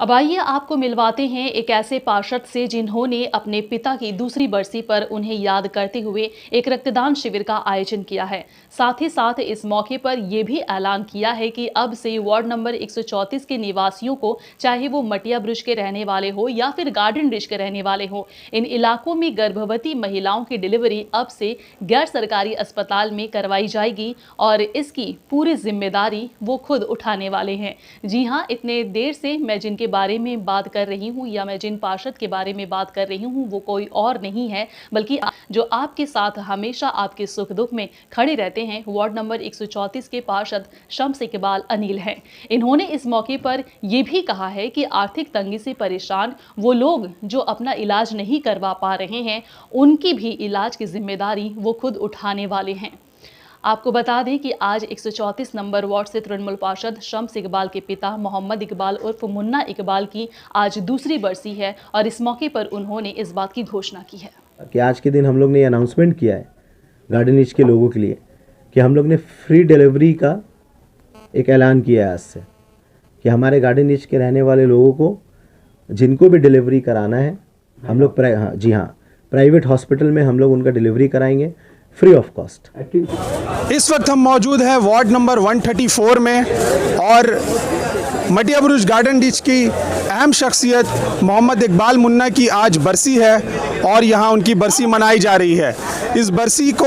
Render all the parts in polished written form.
अब आइए आपको मिलवाते हैं एक ऐसे पार्षद से जिन्होंने अपने पिता की दूसरी बरसी पर उन्हें याद करते हुए एक रक्तदान शिविर का आयोजन किया है। साथ ही साथ इस मौके पर यह भी ऐलान किया है कि अब से वार्ड नंबर 134 के निवासियों को, चाहे वो मटिया ब्रिज के रहने वाले हो या फिर गार्डन ब्रिज के रहने वाले हो, इन इलाकों में गर्भवती महिलाओं की डिलीवरी अब से गैर सरकारी अस्पताल में करवाई जाएगी और इसकी पूरी जिम्मेदारी वो खुद उठाने वाले हैं। जी हाँ, इतने देर से मैं जिनके बारे में बात कर रही हूँ या मैं जिन पार्षद के बारे में बात कर रही हूँ वो कोई और नहीं है बल्कि जो आपके साथ हमेशा आपके सुख दुख में खड़े रहते हैं, वार्ड नंबर 134 के पार्षद शम्स इकबाल अनिल हैं। इन्होंने इस मौके पर यह भी कहा है कि आर्थिक तंगी से परेशान वो लोग जो अपना इलाज नहीं करवा पा रहे हैं, उनकी भी इलाज की जिम्मेदारी वो खुद उठाने वाले हैं। आपको बता दें कि आज 134 नंबर वार्ड से तृणमूल पार्षद शम्स इकबाल के पिता मोहम्मद इकबाल उर्फ मुन्ना इकबाल की आज दूसरी बरसी है और इस मौके पर उन्होंने इस बात की घोषणा की है कि आज के दिन हम लोग ने अनाउंसमेंट किया है गार्डन रीच के लोगों के लिए कि हम लोग ने फ्री डिलीवरी का एक ऐलान किया है आज से, कि हमारे गार्डन रीच के रहने वाले लोगों को जिनको भी डिलीवरी कराना है हम लोग प्राइवेट हॉस्पिटल में हम लोग उनका डिलीवरी कराएंगे फ्री ऑफ कॉस्ट। इस वक्त हम मौजूद हैं वार्ड नंबर 134 में और मटिया ब्रिज गार्डन रीच की अहम शख्सियत मोहम्मद इकबाल मुन्ना की आज बरसी है और यहाँ उनकी बरसी मनाई जा रही है। इस बरसी को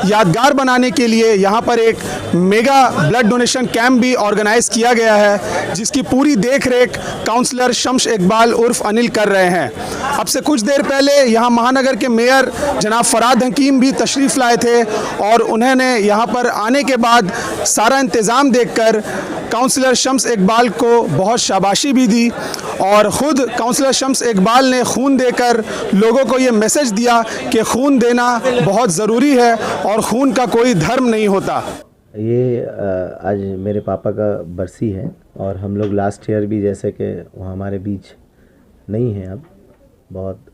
यादगार बनाने के लिए यहाँ पर एक मेगा ब्लड डोनेशन कैंप भी ऑर्गेनाइज किया गया है, जिसकी पूरी देखरेख काउंसलर शम्स इकबाल उर्फ अनिल कर रहे हैं। अब से कुछ देर पहले यहाँ महानगर के मेयर जनाब फराद हकीम भी तशरीफ़ लाए थे और उन्होंने यहाँ पर आने के बाद सारा इंतज़ाम देखकर काउंसलर शम्स इकबाल को बहुत शाबाशी भी दी और ख़ुद काउंसलर शम्स इकबाल ने खून देकर लोगों को ये मैसेज दिया कि खून देना बहुत ज़रूरी है और खून का कोई धर्म नहीं होता। ये आज मेरे पापा का बरसी है और हम लोग लास्ट ईयर भी जैसे कि वो हमारे बीच नहीं है, अब बहुत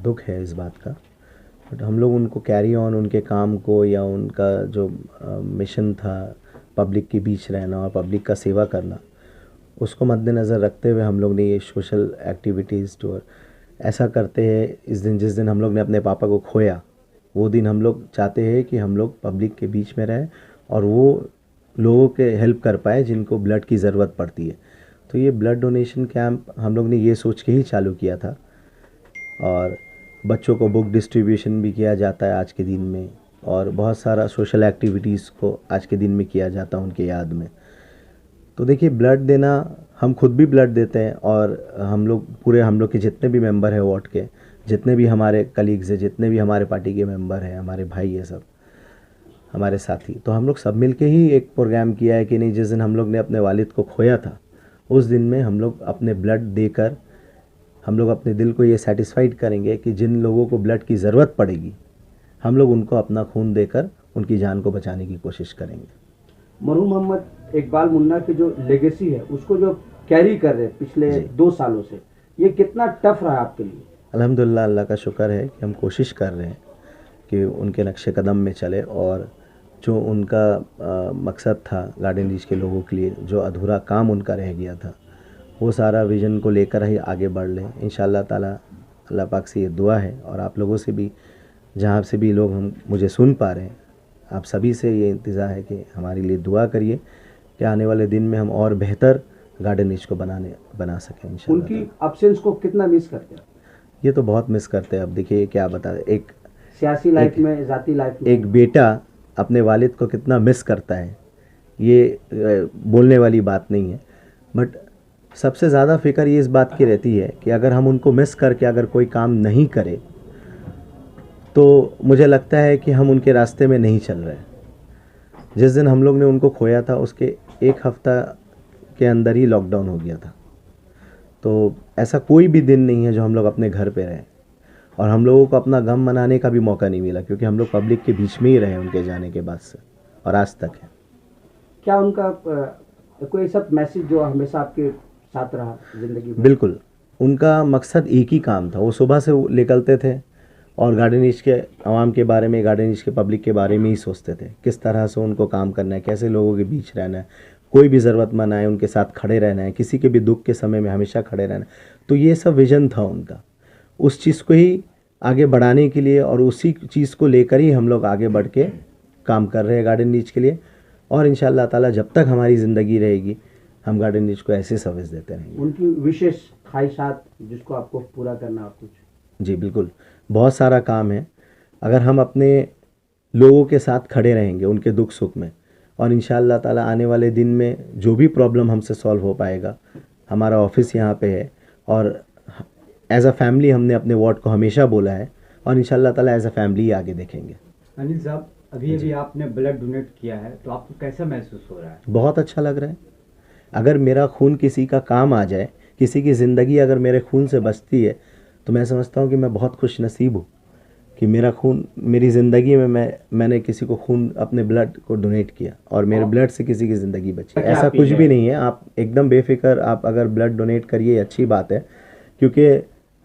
दुख है इस बात का, बट हम लोग उनको कैरी ऑन उनके काम को या उनका जो मिशन था पब्लिक के बीच रहना और पब्लिक का सेवा करना, उसको मद्देनज़र रखते हुए हम लोग ने ये सोशल एक्टिविटीज़ टूर ऐसा करते हैं। इस दिन जिस दिन हम लोग ने अपने पापा को खोया, वो दिन हम लोग चाहते हैं कि हम लोग पब्लिक के बीच में रहें और वो लोगों के हेल्प कर पाए जिनको ब्लड की ज़रूरत पड़ती है। तो ये ब्लड डोनेशन कैंप हम लोग ने ये सोच के ही चालू किया था और बच्चों को बुक डिस्ट्रीब्यूशन भी किया जाता है आज के दिन में और बहुत सारा सोशल एक्टिविटीज़ को आज के दिन में किया जाता है उनके याद में। तो देखिए, ब्लड देना, हम खुद भी ब्लड देते हैं और हम लोग के जितने भी मेंबर हैं वार्ड के, जितने भी हमारे कलीग्स हैं, जितने भी हमारे पार्टी के मेंबर हैं, हमारे भाई हैं, सब हमारे साथी, तो हम लोग सब मिलके ही एक प्रोग्राम किया है कि नहीं, जिस दिन हम लोग ने अपने वालिद को खोया था उस दिन में हम लोग अपने ब्लड देकर हम लोग अपने दिल को ये सेटिस्फाइड करेंगे कि जिन लोगों को ब्लड की ज़रूरत पड़ेगी हम लोग उनको अपना खून देकर उनकी जान को बचाने की कोशिश करेंगे। मरहूम मोहम्मद इकबाल मुन्ना की जो लेगेसी है उसको जो कैरी कर रहे हैं पिछले 2 सालों से, ये कितना टफ रहा आपके लिए? अल्हम्दुलिल्लाह, अल्लाह का शुक्र है कि हम कोशिश कर रहे हैं कि उनके नक्शे कदम में चले और जो उनका मकसद था गार्डन रीच के लोगों के लिए, जो अधूरा काम उनका रह गया था, वो सारा विज़न को लेकर ही आगे बढ़ लें इंशाअल्लाह ताला। अल्लाह पाक से ये दुआ है और आप लोगों से भी, जहाँ से भी लोग मुझे सुन पा रहे हैं, आप सभी से ये इंतज़ार है कि हमारे लिए दुआ करिए कि आने वाले दिन में हम और बेहतर गार्डन रीच को बना सकें इंशाअल्लाह। उनकी एब्सेंस को कितना मिस करते हैं? ये तो बहुत मिस करते हैं। अब देखिए क्या बता, एक सियासी लाइफ में, ज़ाती लाइफ में, एक बेटा अपने वालिद को कितना मिस करता है, ये बोलने वाली बात नहीं है। बट सबसे ज़्यादा फिक्र ये इस बात की रहती है कि अगर हम उनको मिस करके अगर कोई काम नहीं करे तो मुझे लगता है कि हम उनके रास्ते में नहीं चल रहे। जिस दिन हम लोग ने उनको खोया था उसके 1 हफ़्ता के अंदर ही लॉकडाउन हो गया था, तो ऐसा कोई भी दिन नहीं है जो हम लोग अपने घर पे रहें और हम लोगों को अपना गम मनाने का भी मौका नहीं मिला, क्योंकि हम लोग पब्लिक के बीच में ही रहे उनके जाने के बाद से और आज तक है। क्या उनका कोई सब मैसेज जो हमेशा आपके साथ रहा ज़िंदगी में? बिल्कुल, उनका मकसद एक ही काम था। वो सुबह से निकलते थे और गार्डन रीच के आवाम के बारे में, गार्डन रीच के पब्लिक के बारे में ही सोचते थे, किस तरह से उनको काम करना है, कैसे लोगों के बीच रहना है, कोई भी ज़रूरतमंद आए उनके साथ खड़े रहना है, किसी के भी दुख के समय में हमेशा खड़े रहना है। तो ये सब विज़न था उनका, उस चीज़ को ही आगे बढ़ाने के लिए और उसी चीज़ को लेकर ही हम लोग आगे बढ़ के काम कर रहे हैं गार्डन रीच के लिए। और इंशाअल्लाह ताला जब तक हमारी ज़िंदगी रहेगी हम गार्डन रीच को ऐसे सर्विस देते रहेंगे। उनकी विशेष ख्वाहिशात जिसको आपको पूरा करना है कुछ? जी बिल्कुल, बहुत सारा काम है। अगर हम अपने लोगों के साथ खड़े रहेंगे उनके दुख सुख में, और इंशाअल्लाह ताला आने वाले दिन में जो भी प्रॉब्लम हमसे सॉल्व हो पाएगा, हमारा ऑफिस यहाँ पे है और एज अ फैमिली हमने अपने वार्ड को हमेशा बोला है और इंशाअल्लाह ताला एज अ फैमिली ही आगे देखेंगे। अनिल साहब, अभी आपने ब्लड डोनेट किया है तो आपको कैसा महसूस हो रहा है? बहुत अच्छा लग रहा है। अगर मेरा खून किसी का काम आ जाए, किसी की ज़िंदगी अगर मेरे खून से बचती है, तो मैं समझता हूँ कि मैं बहुत खुश नसीब हूँ कि मेरा खून मेरी ज़िंदगी में मैंने किसी को खून अपने ब्लड को डोनेट किया और मेरे ब्लड से किसी की ज़िंदगी बची। ऐसा कुछ भी नहीं है, आप एकदम बेफिक्र, आप अगर ब्लड डोनेट करिए अच्छी बात है। क्योंकि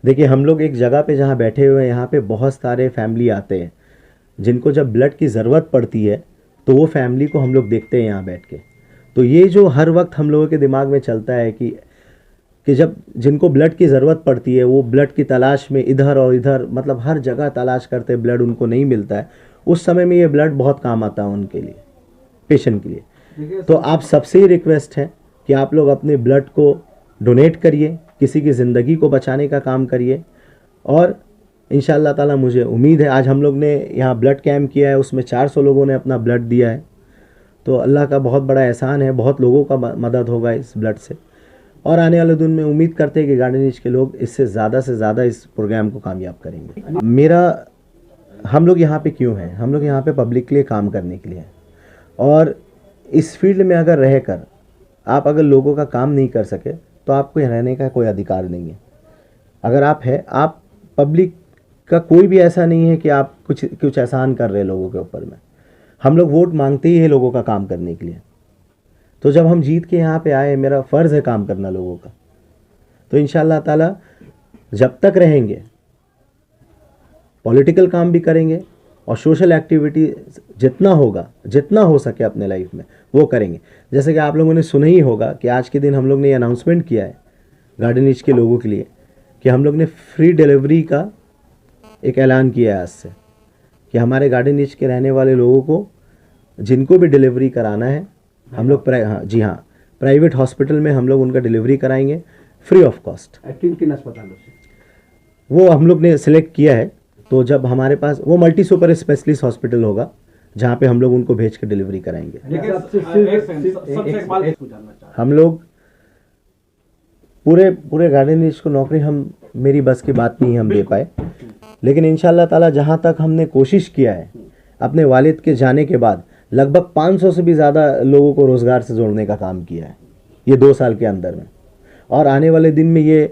देखिए हम लोग एक जगह पे जहाँ बैठे हुए हैं, यहाँ पे बहुत सारे फैमिली आते हैं जिनको जब ब्लड की ज़रूरत पड़ती है तो वो फैमिली को हम लोग देखते हैं यहाँ बैठ के। तो ये जो हर वक्त हम लोगों के दिमाग में चलता है कि जब जिनको ब्लड की ज़रूरत पड़ती है वो ब्लड की तलाश में इधर और इधर, मतलब हर जगह तलाश करते हैं, ब्लड उनको नहीं मिलता है, उस समय में ये ब्लड बहुत काम आता है उनके लिए, पेशेंट के लिए। तो आप सबसे ही रिक्वेस्ट है कि आप लोग अपने ब्लड को डोनेट करिए, किसी की ज़िंदगी को बचाने का काम करिए। और इंशाअल्लाह ताला मुझे उम्मीद है, आज हम लोग ने यहाँ ब्लड कैंप किया है, उसमें 400 लोगों ने अपना ब्लड दिया है। तो अल्लाह का बहुत बड़ा एहसान है, बहुत लोगों का मदद होगा इस ब्लड से। और आने वाले दिन में उम्मीद करते हैं कि गार्डन रीच के लोग इससे ज़्यादा से ज़्यादा इस प्रोग्राम को कामयाब करेंगे। हम लोग यहाँ पे क्यों हैं? हम लोग यहाँ पे पब्लिक के लिए काम करने के लिए हैं। और इस फील्ड में अगर रहकर आप अगर लोगों का काम नहीं कर सके तो आपको यहाँ रहने का कोई अधिकार नहीं है। अगर आप पब्लिक का कोई भी ऐसा नहीं है कि आप कुछ एहसान कर रहे हैं लोगों के ऊपर में। हम लोग वोट मांगते ही है लोगों का काम करने के लिए। तो जब हम जीत के यहाँ पे आए, मेरा फ़र्ज़ है काम करना लोगों का। तो इंशाअल्लाह ताला जब तक रहेंगे पॉलिटिकल काम भी करेंगे और सोशल एक्टिविटी जितना हो सके अपने लाइफ में वो करेंगे। जैसे कि आप लोगों ने सुना ही होगा कि आज के दिन हम लोग ने अनाउंसमेंट किया है गार्डन रीच के लोगों के लिए कि हम लोग ने फ्री डिलीवरी का एक ऐलान किया है आज से, कि हमारे गार्डन रीच के रहने वाले लोगों को जिनको भी डिलीवरी कराना है हम लोग प्राइवेट हॉस्पिटल में हम लोग उनका डिलीवरी कराएंगे फ्री ऑफ कॉस्ट। किन अस्पतालों से? वो हम लोग ने सिलेक्ट किया है। तो जब हमारे पास वो मल्टी सुपर स्पेशलिस्ट हॉस्पिटल होगा जहाँ पे हम लोग उनको भेज के डिलीवरी कराएंगे। हम लोग पूरे गार्डन रीच को नौकरी मेरी बस की बात नहीं हम दे पाए, लेकिन इंशाअल्लाह ताला जहाँ तक हमने कोशिश किया है अपने वालिद के जाने के बाद लगभग 500 से भी ज़्यादा लोगों को रोज़गार से जोड़ने का काम किया है ये 2 साल के अंदर में। और आने वाले दिन में ये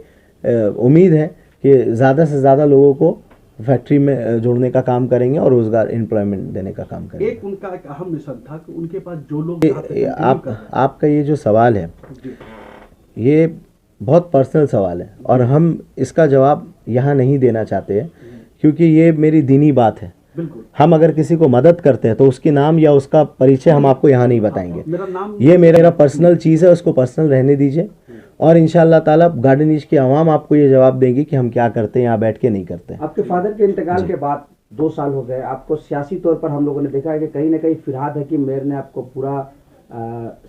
उम्मीद है कि ज़्यादा से ज़्यादा लोगों को फैक्ट्री में जोड़ने का काम करेंगे और रोज़गार एम्प्लॉयमेंट देने का काम करेंगे। एक उनका एक अहम मिशन था कि उनके पास जो लोग आपका ये जो सवाल है ये बहुत पर्सनल सवाल है और हम इसका जवाब यहाँ नहीं देना चाहते हैं, क्योंकि ये मेरी दीनी बात है। हम अगर किसी को मदद करते हैं तो उसके नाम या उसका परिचय हम आपको यहाँ नहीं बताएंगे। ये मेरा पर्सनल चीज़ है, उसको पर्सनल रहने दीजिए। और इंशाअल्लाह ताला गार्डन रीच की आवाम आपको ये जवाब देगी कि हम क्या करते हैं, यहाँ बैठ के नहीं करते। आपके फादर के इंतकाल के बाद 2 साल हो गए, आपको सियासी तौर पर हम लोगों ने देखा है कि कहीं ना कहीं फिरहाद हकीम मेयर ने आपको पूरा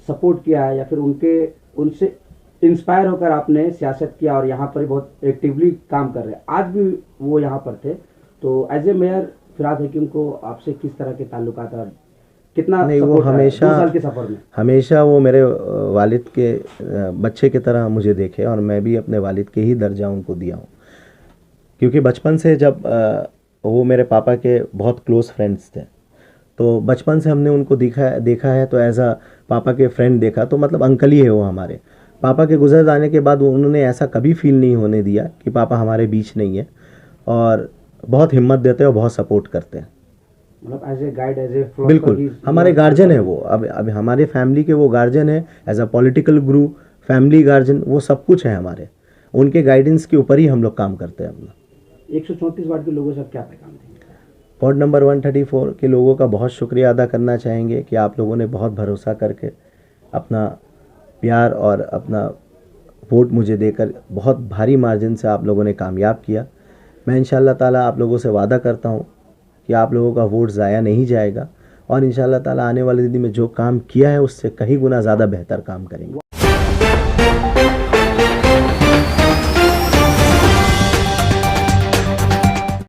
सपोर्ट किया है, या फिर उनसे इंस्पायर होकर आपने सियासत किया और यहाँ पर बहुत एक्टिवली काम कर रहे हैं। आज भी वो यहाँ पर थे, तो as a mayor Firhad Hakim को आपसे किस तरह के ताल्लुकात और कितना नहीं? वो 2 साल के सफर में हमेशा वो मेरे वालिद के बच्चे की तरह मुझे देखे और मैं भी अपने वालिद के ही दर्जा उनको दिया हूँ, क्योंकि बचपन से जब वो मेरे पापा के बहुत क्लोज़ फ्रेंड्स थे, तो बचपन से हमने उनको देखा है, तो एज अ पापा के फ्रेंड देखा, तो मतलब अंकल ही है वो हमारे। पापा के गुजर जाने के बाद उन्होंने ऐसा कभी फील नहीं होने दिया कि पापा हमारे बीच नहीं है, और बहुत हिम्मत देते हैं और बहुत सपोर्ट करते हैं। मतलब as a guide, as a बिल्कुल हमारे गार्जियन है वो। अब हमारे फैमिली के वो गार्जियन है, as a political Guru, family guardian, वो सब कुछ है हमारे। उनके गाइडेंस के ऊपर ही हम लोग काम करते हैं अपना। 134 वार्ड के लोगों से क्या पैगाम देंगे? वार्ड नंबर 134 के लोगों का बहुत शुक्रिया अदा करना चाहेंगे कि आप लोगों ने बहुत भरोसा करके अपना प्यार और अपना वोट मुझे देकर बहुत भारी मार्जिन से आप लोगों ने कामयाब किया। मैं इंशाअल्लाह ताला आप लोगों से वादा करता हूँ कि आप लोगों का वोट ज़ाया नहीं जाएगा और इंशाअल्लाह ताला आने वाले दिन में जो काम किया है उससे कहीं गुना ज़्यादा बेहतर काम करेंगे।